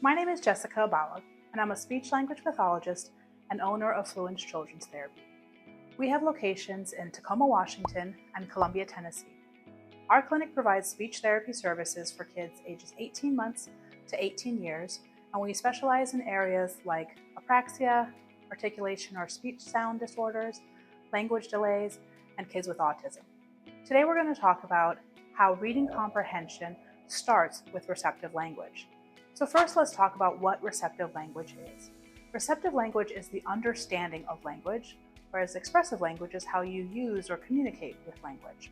My name is Jessica Abawag, and I'm a speech-language pathologist and owner of Fluens Children's Therapy. We have locations in Tacoma, Washington, and Columbia, Tennessee. Our clinic provides speech therapy services for kids ages 18 months to 18 years, and we specialize in areas like apraxia, articulation or speech sound disorders, language delays, and kids with autism. Today we're going to talk about how reading comprehension starts with receptive language. So first, let's talk about what receptive language is. Receptive language is the understanding of language, whereas expressive language is how you use or communicate with language.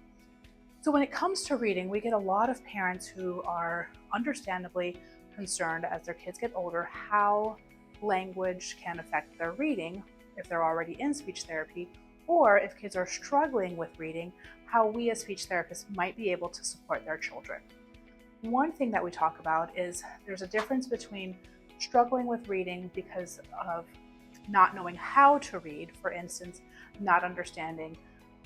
So when it comes to reading, we get a lot of parents who are understandably concerned as their kids get older how language can affect their reading if they're already in speech therapy, or if kids are struggling with reading, how we as speech therapists might be able to support their children. One thing that we talk about is there's a difference between struggling with reading because of not knowing how to read, for instance, not understanding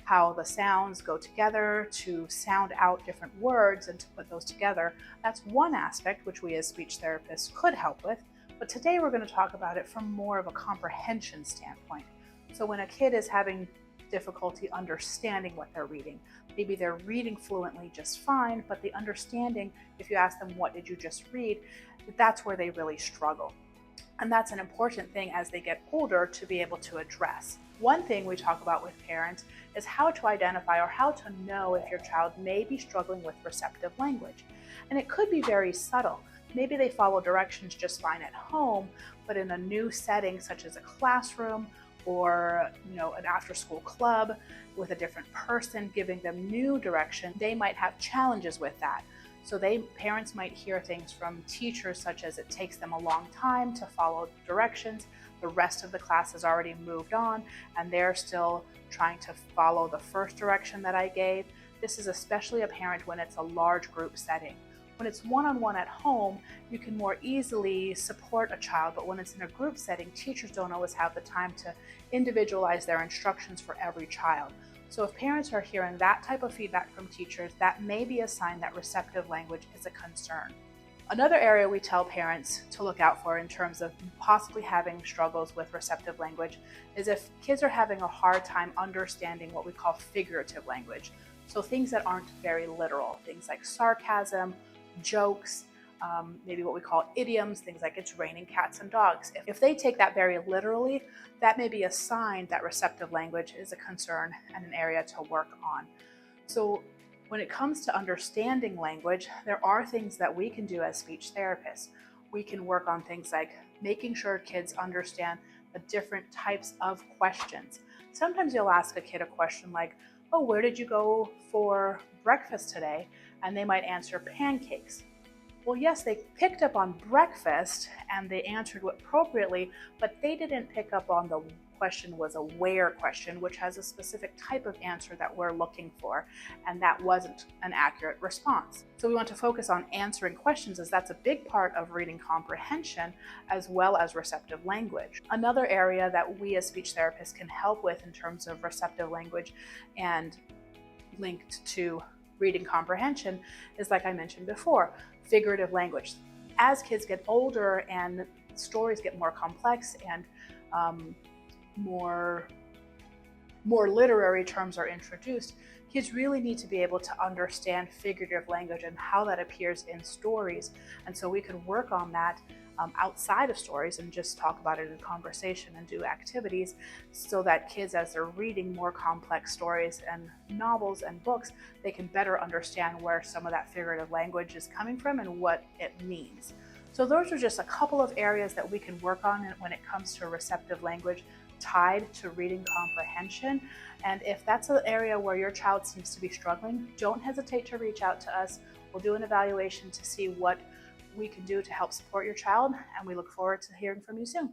how the sounds go together to sound out different words and to put those together. That's one aspect which we as speech therapists could help with, but today we're going to talk about it from more of a comprehension standpoint. So when a kid is having difficulty understanding what they're reading, maybe they're reading fluently just fine, but the understanding, if you ask them, what did you just read, that's where they really struggle. And that's an important thing as they get older to be able to address. One thing we talk about with parents is how to identify or how to know if your child may be struggling with receptive language. And it could be very subtle. Maybe they follow directions just fine at home, but in a new setting such as a classroom or an after-school club with a different person giving them new direction, they might have challenges with that. So parents might hear things from teachers such as it takes them a long time to follow directions, the rest of the class has already moved on, and they're still trying to follow the first direction that I gave. This is especially apparent when it's a large group setting. When it's one-on-one at home, you can more easily support a child, but when it's in a group setting, teachers don't always have the time to individualize their instructions for every child. So if parents are hearing that type of feedback from teachers, that may be a sign that receptive language is a concern. Another area we tell parents to look out for in terms of possibly having struggles with receptive language is if kids are having a hard time understanding what we call figurative language. So things that aren't very literal, things like sarcasm, jokes, maybe what we call idioms, things like it's raining cats and dogs. If they take that very literally, that may be a sign that receptive language is a concern and an area to work on. So when it comes to understanding language, there are things that we can do as speech therapists. We can work on things like making sure kids understand the different types of questions. Sometimes you'll ask a kid a question like, oh, where did you go for breakfast today? And they might answer pancakes. Well, yes, they picked up on breakfast and they answered appropriately, but they didn't pick up on the question was a where question, which has a specific type of answer that we're looking for, and that wasn't an accurate response. So we want to focus on answering questions as that's a big part of reading comprehension as well as receptive language. Another area that we as speech therapists can help with in terms of receptive language and linked to reading comprehension is, like I mentioned before, figurative language. As kids get older and stories get more complex and more literary terms are introduced, kids really need to be able to understand figurative language and how that appears in stories. And so we could work on that outside of stories and just talk about it in conversation and do activities so that kids, as they're reading more complex stories and novels and books, they can better understand where some of that figurative language is coming from and what it means. So those are just a couple of areas that we can work on when it comes to receptive language tied to reading comprehension. And if that's an area where your child seems to be struggling, don't hesitate to reach out to us. We'll do an evaluation to see what we can do to help support your child, and we look forward to hearing from you soon.